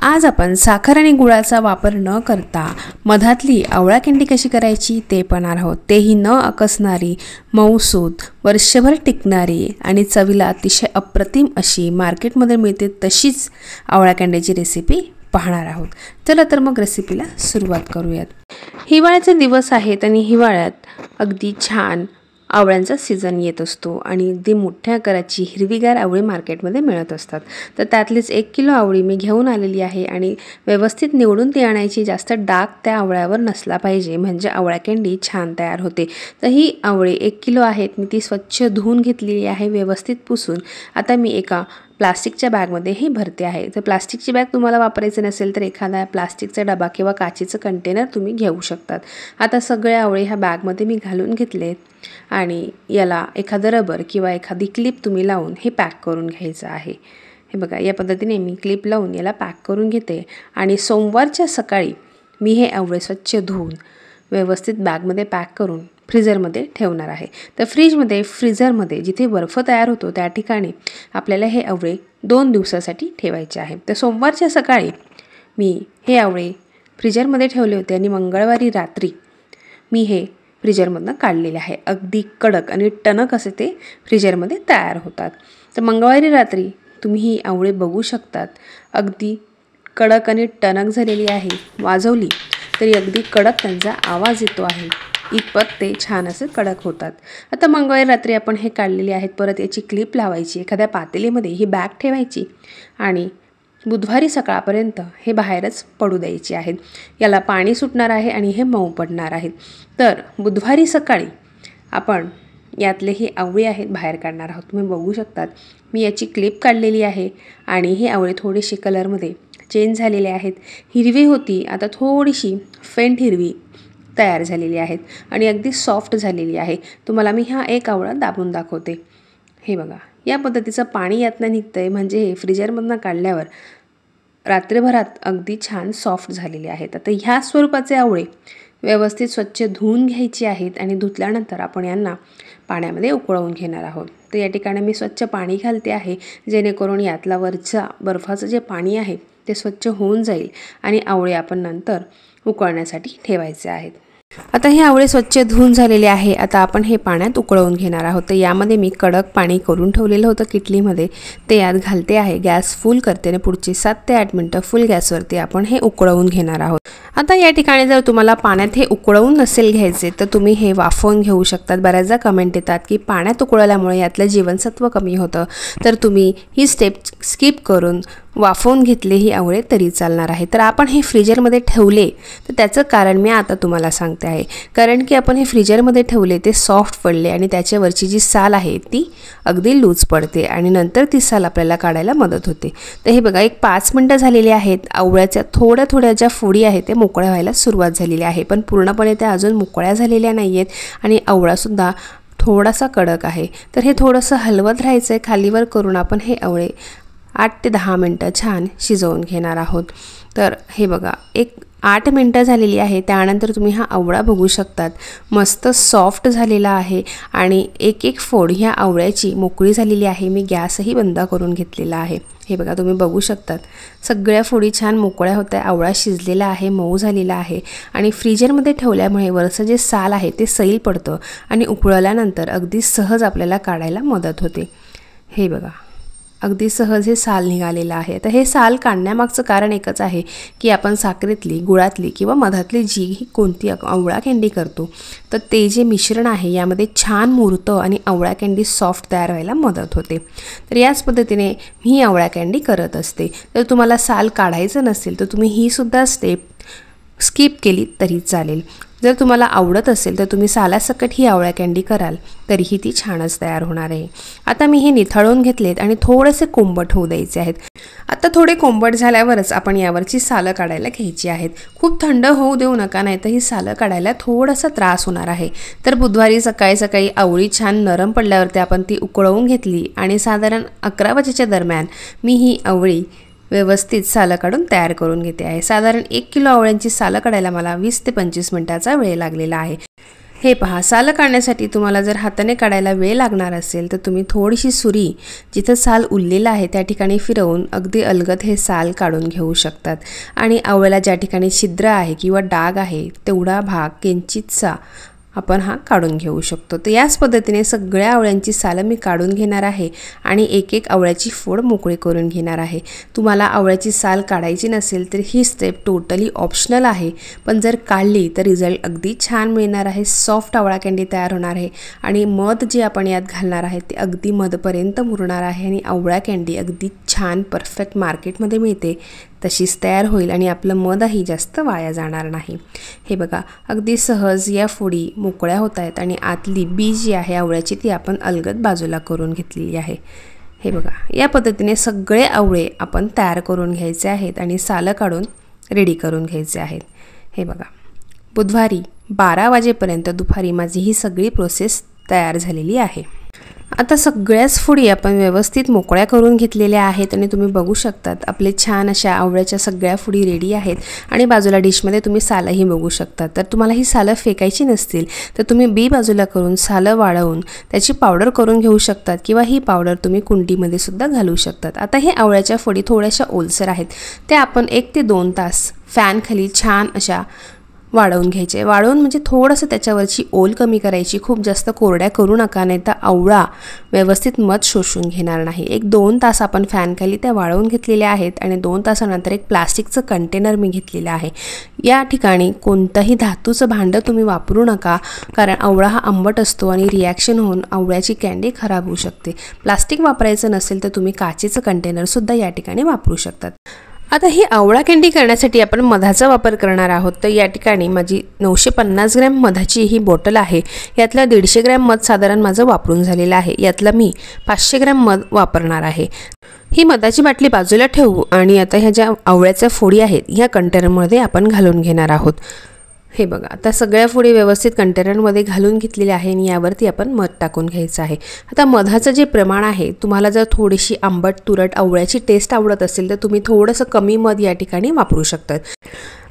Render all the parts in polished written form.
आज आपण साखर आणि गुळाचा वापर न करता मधातली आवळा कँडी कशी करायची ते पाहणार आहोत। तेही न आकसणारी, मऊसूत, वर्षभर टिकणारी आणि चवीला अतिशय अप्रतिम अशी मार्केटमध्ये मिळते तशीच आवळा कँडीची रेसिपी पाहणार आहोत। चला तर मग रेसिपीला सुरुवात करूयात। हिवाळ्याचे दिवस आहेत आणि हिवाळ्यात अगदी छान आवळ्यांचा सीजन येत असतो आणि अगदी मोठ्या आकाराची हिरवीगार आवळी मार्केटमध्ये मिळत असतात। तर त्यातलीच 1 किलो आवळी मी घेऊन आलेली आहे आणि व्यवस्थित निवडून ती आणायची। जास्त डाग त्या आवळ्यावर नसला पाहिजे म्हणजे आवळा कँडी छान तयार होते। तर ही आवळी 1 किलो आहेत, मी ती स्वच्छ धुवून घेतलेली आहे व्यवस्थित पुसून। आता मी एका प्लास्टिकच्या बॅगमध्ये हे भरते आहे। तर प्लास्टिकची बॅग तुम्हाला वापरायची नसेल तर एखादा प्लास्टिकचा डबा किंवा काचेचं कंटेनर तुम्ही घेऊ शकतात। आता सगळे आवळे ह्या बॅगमध्ये मी घालून घेतले आणि याला एखादं रबर किंवा एखादी क्लिप तुम्ही लावून हे पॅक करून घ्यायचं आहे। हे बघा, या पद्धतीने मी क्लिप लावून याला पॅक करून घेते आणि सोमवारच्या सकाळी मी हे आवळे स्वच्छ धुवून व्यवस्थित बॅगमध्ये पॅक करून फ्रीजरमध्ये ठेवणार आहे। तर फ्रीजरमध्ये जिथे बर्फ तयार होतो त्या ठिकाणी आपल्याला हे आवळे 2 दिवसासाठी ठेवायचे आहे। तर सोमवारच्या सकाळी मी हे आवळे फ्रीजरमध्ये ठेवले होते आणि मंगळवारी रात्री मी हे फ्रीजरमधनं काढलेले आहे। अगदी कडक आणि टणक असे ते फ्रीजरमध्ये तयार होतात। तर मंगळवारी रात्री तुम्ही ही आवळे बघू शकतात, अगदी कडक आणि टणक झालेली आहे। वाजवली तरी अगदी कडक त्यांचा आवाज येतो आहे, इतपत ते छान असे कडक होतात। आता मंगळवारी रात्री आपण हे काढलेले आहेत। परत याची क्लिप लावायची, एखाद्या पातेलीमध्ये ही बॅग ठेवायची आणि बुधवारी सकाळपर्यंत हे बाहेरच पडू द्यायचे आहेत। याला पाणी सुटणार आहे आणि हे मऊ पडणार आहेत। तर बुधवारी सकाळी आपण यातले ही आवळे आहेत बाहेर काढणार आहोत। तुम्ही बघू शकतात मी याची क्लिप काढलेली आहे आणि हे आवळे थोडेसे कलरमध्ये चेंज झालेले आहेत। हिरवी होती, आता थोडीशी फेंट हिरवी तयार झालेली आहेत आणि अगदी सॉफ्ट झालेली आहे। तुम्हाला मी हा एक आवळा दाबून दाखवते। हे बघा, या पद्धतीचं पाणी यातनं निघतंय म्हणजे हे फ्रीजरमधनं काढल्यावर रात्रभरात अगदी छान सॉफ्ट झालेले आहेत। आता ह्या स्वरूपाचे आवळे व्यवस्थित स्वच्छ धुवून घ्यायचे आहेत आणि धुतल्यानंतर आपण यांना पाण्यामध्ये उकळवून घेणार आहोत। तर या ठिकाणी मी स्वच्छ पाणी घालते आहे जेणेकरून यातला वरचा बर्फाचं जे पाणी आहे ते स्वच्छ होऊन जाईल आणि आवळे आपण नंतर उकळण्यासाठी ठेवायचे आहेत। आता हे आवळे स्वच्छ धुवून झालेले आहे। आता आपण हे पाण्यात उकळवून घेणार आहोत। तर यामध्ये मी कडक पाणी करून ठेवलेलं होतं किटलीमध्ये, ते यात घालते आहे। गॅस फुल करते आणि पुढची 7 ते 8 मिनिटं फुल गॅसवरती आपण हे उकळवून घेणार आहोत। आता या ठिकाणी जर तुम्हाला पाण्यात हे उकळवून नसेल घ्यायचे तर तुम्ही हे वाफवून घेऊ शकतात। बऱ्याचदा कमेंट येतात की पाण्यात उकळल्यामुळे यातलं जीवनसत्व कमी होतं, तर तुम्ही ही स्टेप स्किप करून वाफवून घेतले ही आवळे तरी चालणार आहे। तर आपण हे फ्रीजरमध्ये ठेवले तर त्याचं कारण मी आता तुम्हाला सांगते आहे। कारण की आपण हे फ्रीजरमध्ये ठेवले ते सॉफ्ट पडले आणि त्याच्यावरची जी साल आहे ती अगदी लूज पडते आणि नंतर ती साल आपल्याला काढायला मदत होते। तर हे बघा, एक 5 मिनिटं झालेली आहेत। आवळ्याच्या थोड्या थोड्या ज्या फोडी आहेत ते मोकळ्या व्हायला सुरुवात झालेली आहे, पण पूर्णपणे त्या अजून मोकळ्या झालेल्या नाही आहेत आणि आवळासुद्धा थोडासा कडक आहे। तर हे थोडंसं हलवत राहायचं आहे, खालीवर करून आपण हे आवळे 8 ते 10 मिनिटं छान शिजवून घेणार आहोत। तर हे बघा, एक 8 मिनिटं झालेली आहे। त्यानंतर तुम्ही हा आवळा बघू शकतात, मस्त सॉफ्ट झालेला आहे आणि एक एक फोड ह्या आवळ्याची मोकळी झालेली आहे। मी गॅसही बंद करून घेतलेला आहे। हे बघा, तुम्ही बघू शकतात सगळ्या फोडी छान मोकळ्या होत आहे। आवळा शिजलेला आहे, मऊ झालेला आहे आणि फ्रीजरमध्ये ठेवल्यामुळे वरचं जे साल आहे ते सैल पडतं आणि उकळल्यानंतर अगदी सहज आपल्याला काढायला मदत होते। हे बघा, अगदी सहज हे साल निघालेलं आहे। तर हे साल काढण्यामागचं कारण एकच आहे की आपण साखरेतली, गुळातली किंवा मधातली जी कोणती आवळा कँडी करतो तर ते जे मिश्रण आहे यामध्ये छान मुरतं आणि आवळा कँडी सॉफ्ट तयार व्हायला मदत होते। तर याच पद्धतीने मी आवळा कँडी करत असते। तर तुम्हाला साल काढायचं नसेल तर तुम्ही ही सुद्धा स्टेप स्किप केली तरी चालेल। जर तुम्हाला आवडत असेल तर तुम्ही सालासकट ही आवळा कँडी कराल तरीही ती छानच तयार होणार आहे। आता मी हे निथळून घेतलेत आणि थोडेसे कोंबट होऊ द्यायचे आहेत। आता थोडे कोंबट झाल्यावरच आपण यावरची सालं काढायला घ्यायची आहेत। खूप थंड होऊ देऊ नका, नाही तर ही सालं काढायला थोडासा त्रास होणार आहे। तर बुधवारी सकाळी सकाळी आवळी छान नरम पडल्यावरती आपण ती उकळवून घेतली आणि साधारण 11 वाजेच्या दरम्यान मी ही आवळी व्यवस्थित सालं काढून तयार करून घेते आहे। साधारण 1 किलो आवळ्यांची सालं काढायला मला 20 ते 25 मिनिटाचा वेळ लागलेला आहे। हे पहा, साल काढण्यासाठी तुम्हाला जर हाताने काढायला वेळ लागणार असेल तर तुम्ही थोडीशी सुरी जिथं साल उरलेला आहे त्या ठिकाणी फिरवून अगदी अलगद हे साल काढून घेऊ शकतात. आणि आवळ्याला ज्या ठिकाणी छिद्र आहे किंवा डाग आहे तेवढा भाग किंचितसा आपण हा काढून घेऊ शकतो. तर याच पद्धतीने सगळ्या आवळ्यांची सालं मी काढून घेणार आहे आणि एक एक आवळ्याची फोड मोकळी करून घेणार आहे. तुम्हाला आवळ्याची साल काढायची नसेल तर ही स्टेप टोटली ऑप्शनल आहे, पण जर काढली तर रिझल्ट अगदी छान मिळणार आहे. सॉफ्ट आवळा कँडी तयार होणार आहे आणि मध जे आपण यात घालणार आहे ते अगदी मधपर्यंत मुरणार आहे आणि आवळा कँडी अगदी छान परफेक्ट मार्केटमध्ये मिळते तशीच तयार होईल आणि आपलं मधही जास्त वाया जाणार नाही. हे बघा, अगदी सहज या फोडी मोकळ्या होत आहेत आणि आतली बी जी आहे आवळ्याची ती आपण अलगद बाजूला करून घेतलेली आहे. हे बघा, या पद्धतीने सगळे आवळे आपण तयार करून घ्यायचे आहेत आणि सालं काढून रेडी करून घ्यायचे आहेत. हे बघा, बुधवारी 12 वाजेपर्यंत दुपारी माझी ही सगळी प्रोसेस तयार झालेली आहे. आता सगळ्याच फोडी आपण व्यवस्थित मोकळ्या करून घेतलेल्या आहेत आणि तुम्ही बघू शकतात आपले छान अशा आवळ्याच्या सगळ्या फोडी रेडी आहेत आणि बाजूला डिशमध्ये तुम्ही सालंही बघू शकता. तर तुम्हाला ही सालं फेकायची नसतील तर तुम्ही बी बाजूला करून सालं वाळवून त्याची पावडर करून घेऊ शकतात किंवा ही पावडर तुम्ही कुंडीमध्ये सुद्धा घालू शकतात. आता हे आवळ्याच्या फोडी थोड्याशा ओलसर आहेत, त्या आपण 1 ते 2 तास फॅनखाली छान अशा वाळवून घ्यायचे. वाळवून म्हणजे थोडंसं त्याच्यावरची ओल कमी करायची, खूप जास्त कोरड्या करू नका, नाही तर आवळा व्यवस्थित मध शोषून घेणार नाही. 1-2 तास आपण फॅनखाली त्या वाळवून घेतलेल्या आहेत आणि 2 तासानंतर एक प्लास्टिकचं कंटेनर मी घेतलेलं आहे. या ठिकाणी कोणतंही धातूचं भांडं तुम्ही वापरू नका, कारण आवळा हा आंबट असतो आणि रिॲक्शन होऊन आवळ्याची कँडी खराब होऊ शकते. प्लास्टिक वापरायचं नसेल तर तुम्ही काचेचं कंटेनरसुद्धा या ठिकाणी वापरू शकतात. आता ही आवळा कँडी करण्यासाठी आपण मधाचा वापर करणार आहोत. तर या ठिकाणी माझी 950 ग्रॅम मधाची ही बॉटल आहे. यातलं 150 ग्रॅम मध साधारण माझं वापरून झालेलं आहे. यातलं मी 500 ग्रॅम मध वापरणार आहे. ही मधाची बाटली बाजूला ठेवू आणि आता ह्या ज्या आवळ्याच्या फोडी आहेत ह्या कंटेनरमध्ये आपण घालून घेणार आहोत. हे बघा, आता सगळ्या फोडी व्यवस्थित कंटेनरमध्ये घालून घेतलेल्या आहे आणि यावरती आपण मध टाकून घ्यायचं आहे. आता मधाचं जे प्रमाण आहे, तुम्हाला जर थोडीशी आंबट तुरट आवळ्याची टेस्ट आवडत असेल तर तुम्ही थोडंसं कमी मध या ठिकाणी वापरू शकतात.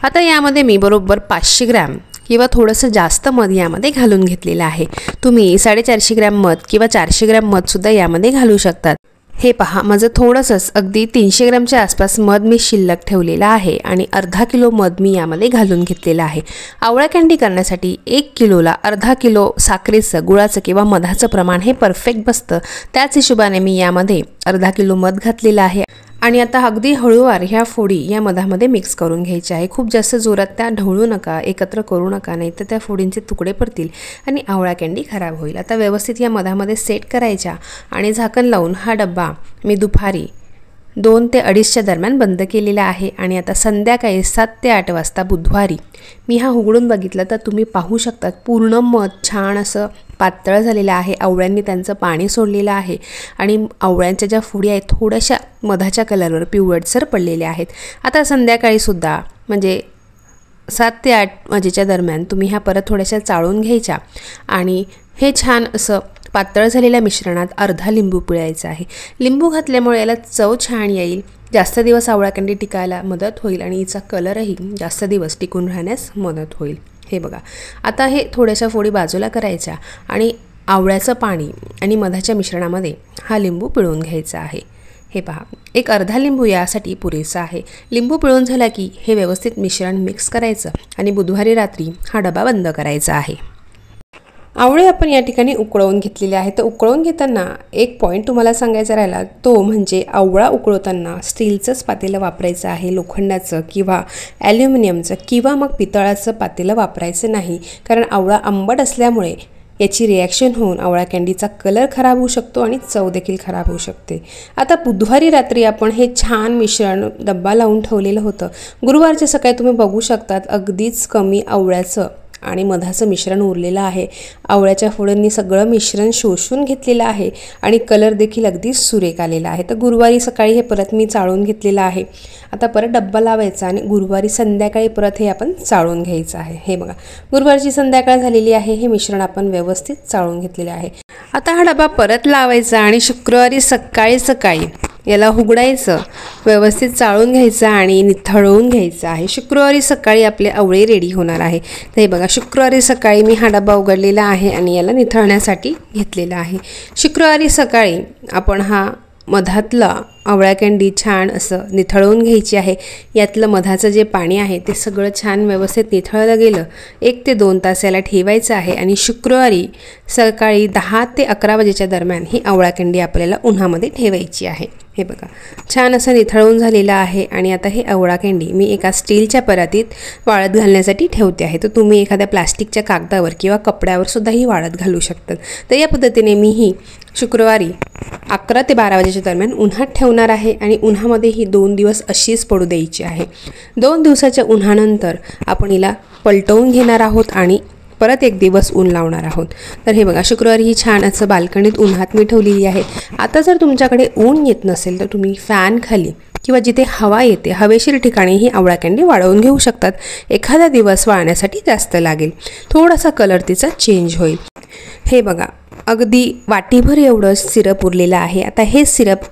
आता यामध्ये मी बरोबर 500 ग्रॅम किंवा थोडंसं जास्त मध यामध्ये घालून घेतलेलं आहे. तुम्ही 450 ग्रॅम मध किंवा 400 ग्रॅम मधसुद्धा यामध्ये घालू शकतात. हे पहा, माझं थोडंसंच अगदी 300 ग्रॅमच्या आसपास मध मी शिल्लक ठेवलेला आहे आणि अर्धा किलो मध मी यामध्ये घालून घेतलेला आहे. आवळा कँडी करण्यासाठी 1 किलोला अर्धा किलो साखरेचं, गुळाचं किंवा मधाचं प्रमाण हे परफेक्ट बसतं. त्याच हिशोबाने मी यामध्ये अर्धा किलो मध घातलेलं आहे आणि आता अगदी हळूवार ह्या फोडी या मधामध्ये मिक्स करून घ्यायच्या आहे. खूप जास्त जोरात त्या ढवळू नका, एकत्र करू नका, नाही तर त्या फोडींचे तुकडे पडतील आणि आवळा कँडी खराब होईल. आता व्यवस्थित या मधामध्ये सेट करायच्या आणि झाकण लावून हा डब्बा मी दुपारी 2 ते 2:30च्या दरम्यान बंद केलेला आहे. आणि आता संध्याकाळी 7 ते 8 वाजता बुधवारी मी हा उघडून बघितलं तर तुम्ही पाहू शकतात पूर्ण मध छान असं पातळ झालेलं आहे. आवळ्यांनी त्यांचं पाणी सोडलेलं आहे आणि आवळ्यांच्या ज्या फोडी आहेत थोड्याशा मधाच्या कलरवर पिवळसर पडलेल्या आहेत. आता संध्याकाळीसुद्धा म्हणजे 7 ते 8 वाजेच्या दरम्यान तुम्ही ह्या परत थोड्याशा चाळून घ्यायच्या आणि हे छान असं पातळ झालेल्या मिश्रणात अर्धा लिंबू पिळायचा आहे. लिंबू घातल्यामुळे याला चव छान येईल, जास्त दिवस आवळा कँडी टिकायला मदत होईल आणि हिचा कलरही जास्त दिवस टिकून राहण्यास मदत होईल. हे बघा, आता हे थोड्याशा फोडी बाजूला करायच्या आणि आवळ्याचं पाणी आणि मधाच्या मिश्रणामध्ये हा लिंबू पिळून घ्यायचा आहे. हे पहा, एक अर्धा लिंबू यासाठी पुरेसा आहे. लिंबू पिळून झाला की हे व्यवस्थित मिश्रण मिक्स करायचं आणि बुधवारी रात्री हा डबा बंद करायचा आहे. आवळे आपण या ठिकाणी उकळवून घेतलेले आहे. तर उकळवून घेताना एक पॉईंट तुम्हाला सांगायचा राहिला, तो म्हणजे आवळा उकळवताना स्टीलचंच पातेलं वापरायचं आहे, लोखंडाचं किंवा ॲल्युमिनियमचं किंवा मग पितळाचं पातेलं वापरायचं नाही, कारण आवळा आंबट असल्यामुळे याची रिॲक्शन होऊन आवळा कँडीचा कलर खराब होऊ शकतो आणि चव देखील खराब होऊ शकते. आता बुधवारी रात्री आपण हे छान मिश्रण डब्बा लावून ठेवलेलं होतं. गुरुवारच्या सकाळी तुम्ही बघू शकतात अगदीच कमी आवळ्याचं आणि मधाचं मिश्रण उरलेलं आहे. आवळ्याच्या फोडांनी सगळं मिश्रण शोषून घेतलेलं आहे आणि कलर देखील अगदी सुरेख आलेला आहे. तर गुरुवारी सकाळी हे परत मी चाळून घेतलेलं आहे. आता परत डब्बा लावायचा आणि गुरुवारी संध्याकाळी परत हे आपण चाळून घ्यायचं आहे. हे बघा, गुरुवारची संध्याकाळ झालेली आहे. हे मिश्रण आपण व्यवस्थित चाळून घेतलेले आहे. आता हा डबा परत लावायचा आणि शुक्रवारी सकाळी याला उघडायचं, व्यवस्थित चाळून घ्यायचं आणि निथळवून घ्यायचं आहे. शुक्रवारी सकाळी आपले आवळे रेडी होणार आहे. तर हे बघा, शुक्रवारी सकाळी मी हा डबा उघडलेला आहे आणि याला निथळण्यासाठी घेतलेला आहे. शुक्रवारी सकाळी आपण हा मधातला आवळा कँडी छान असं निथळवून घ्यायची आहे. यातलं मधाचं जे पाणी आहे ते सगळं छान व्यवस्थित निथळलं गेलं. 1 ते 2 तास याला ठेवायचं आहे आणि शुक्रवारी सकाळी 10 ते 11 वाजेच्या दरम्यान ही आवळा कँडी आपल्याला उन्हामध्ये ठेवायची आहे. हे बघा, छान असं निथळून झालेलं आहे. आणि आता हे आवळा कँडी मी एका स्टीलच्या परातीत वाळत घालण्यासाठी ठेवते आहे. तर तुम्ही एखाद्या प्लास्टिकच्या कागदावर किंवा कपड्यावर सुद्धा ही वाळत घालू शकतात. तर या पद्धतीने मी ही शुक्रवारी 11 ते 12 वाजेच्या दरम्यान उन्हात ठेवणार आहे आणि उन्हामध्ये ही 2 दिवस अशीच पडू द्यायची आहे. 2 दिवसाच्या उन्हानंतर आपण हिला पलटवून घेणार आहोत आणि परत 1 दिवस ऊन लावणार आहोत. तर हे बघा, शुक्रवारी ही छान असं बाल्कनीत उन्हात मी ठेवलेली आहे. आता जर तुमच्याकडे ऊन येत नसेल तर तुम्ही फॅन खाली किंवा जिथे हवा येते हवेशीर ठिकाणी ही आवळा कँडी वाळवून घेऊ शकतात. एखादा दिवस वाळण्यासाठी जास्त लागेल, थोडासा कलर तिचा चेंज होईल. हे बघा, अगदी वाटीभर एवढं सिरप उरलेलं आहे. आता हे सिरप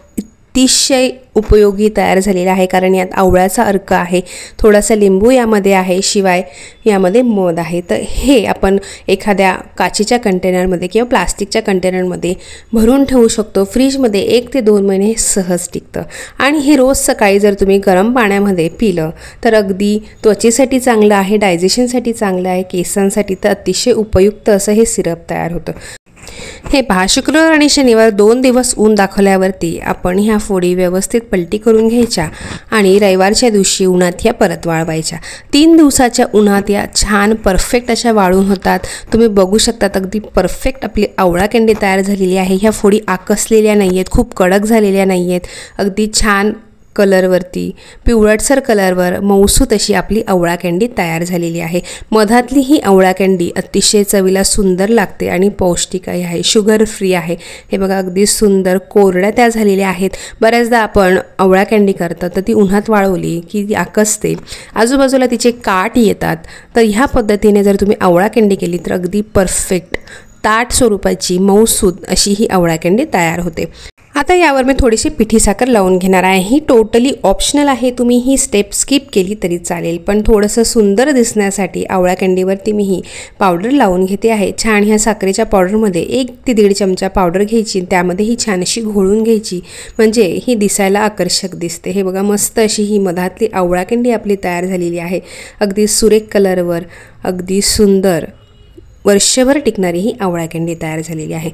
अतिशय उपयोगी तयार झालेलं आहे, कारण यात आवळ्याचा अर्क आहे, थोडासा लिंबू यामध्ये आहे, शिवाय यामध्ये मध आहे. तर हे आपण एखाद्या काचेच्या कंटेनरमध्ये किंवा प्लास्टिकच्या कंटेनरमध्ये भरून ठेवू शकतो. फ्रीजमध्ये 1 ते 2 महिने सहज टिकतं. आणि हे रोज सकाळी जर तुम्ही गरम पाण्यामध्ये पिलं तर अगदी त्वचेसाठी चांगलं आहे, डायजेशनसाठी चांगलं आहे, केसांसाठी तर अतिशय उपयुक्त असं हे सिरप तयार होतं. हे पहा, शुक्रवार आणि शनिवार 2 दिवस ऊन दाखवल्यावरती आपण ह्या फोडी व्यवस्थित पलटी करून घ्यायच्या आणि रविवारच्या दिवशी उन्हात ह्या परत वाळवायच्या. 3 दिवसाच्या उन्हात या छान परफेक्ट अशा वाळून होतात. तुम्ही बघू शकतात, अगदी परफेक्ट आपली आवळा कँडी तयार झालेली आहे. ह्या फोडी आकसलेल्या नाही आहेत, खूप कडक झालेल्या नाही आहेत, अगदी छान कलरवरती पिवळटसर कलरवर मऊसूत अशी आपली आवळा कँडी तयार झालेली आहे. मधातली ही आवळा कँडी अतिशय चवीला सुंदर लागते आणि पौष्टिक आहे, शुगर फ्री आहे. हे बघा, अगदी सुंदर कोरड्या त्या झालेल्या आहेत. बऱ्याचदा आपण आवळा कँडी करतो तर ती उन्हात वाळवली की ती आकसते, आजूबाजूला तिचे काट येतात. तर ह्या पद्धतीने जर तुम्ही आवळा कँडी केली तर अगदी परफेक्ट ताट स्वरूपाची मऊसूत अशी ही आवळा कँडी तयार होते. आता यावर मी थोडीशी पिठी साखर लावून घेणार आहे. ही टोटली ऑप्शनल आहे, तुम्ही ही स्टेप स्किप केली तरी चालेल, पण थोडंसं सुंदर दिसण्यासाठी आवळा कँडीवरती मी ही पावडर लावून घेते आहे. छान ह्या साखरेच्या पावडरमध्ये 1 ते 1.5 चमचा पावडर घ्यायची, त्यामध्ये ही छान अशी घोळून घ्यायची, म्हणजे ही दिसायला आकर्षक दिसते. हे बघा, मस्त अशी ही मधातली आवळा कँडी आपली तयार झालेली आहे. अगदी सुरेख कलरवर अगदी सुंदर वर्षभर टिकणारी ही आवळा कँडी तयार झालेली आहे.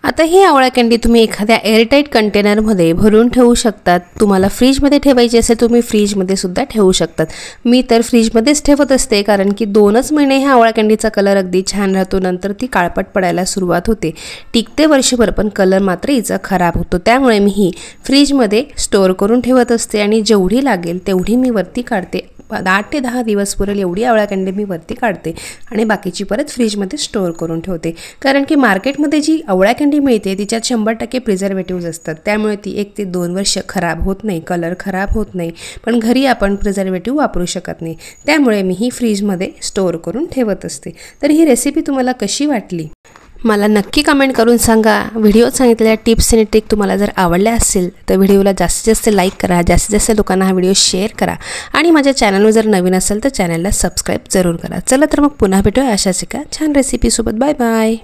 आता ही आवळा कँडी तुम्ही एखाद्या एअरटाईट कंटेनरमध्ये भरून ठेवू शकतात. तुम्हाला फ्रीजमध्ये ठेवायची असेल तुम्ही फ्रीजमध्ये सुद्धा ठेवू शकतात. मी तर फ्रीजमध्येच ठेवत असते, कारण की 2च महिने ह्या आवळा कँडीचा कलर अगदी छान राहतो, नंतर ती काळपट पडायला सुरुवात होते. टिकते वर्षभर, पण कलर मात्र हिचा खराब होतो. त्यामुळे मी ही फ्रीजमध्ये स्टोअर करून ठेवत असते आणि जेवढी लागेल तेवढी मी वरती काढते. 8 ते 10 दिवस पुरेल एवढी आवळा कँडी मी वरती काढते आणि बाकीची परत फ्रीजमध्ये स्टोअर करून ठेवते. कारण की मार्केटमध्ये जी आवळा कँडी मिळते तिच्यात 100% प्रिझर्वेटिव्ज असतात, त्यामुळे ती 1 ते 2 वर्ष खराब होत नाही, कलर खराब होत नाही. पण घरी आपण प्रिझर्वेटिव्ह वापरू शकत नाही, त्यामुळे मी ही फ्रीजमध्ये स्टोअर करून ठेवत असते. तर ही रेसिपी तुम्हाला कशी वाटली मला नक्की कमेंट करून सांगा. व्हिडिओत सांगितलेल्या टिप्स आणि ट्रिक तुम्हाला जर आवडल्या असेल तर व्हिडिओला जास्तीत जास्त लाईक करा, जास्तीत जास्त लोकांना हा व्हिडिओ शेअर करा आणि माझ्या चॅनलवर जर नवीन असेल तर चॅनलला सबस्क्राईब जरूर करा. चला तर मग पुन्हा भेटूया अशाच एका छान रेसिपीसोबत. Bye bye.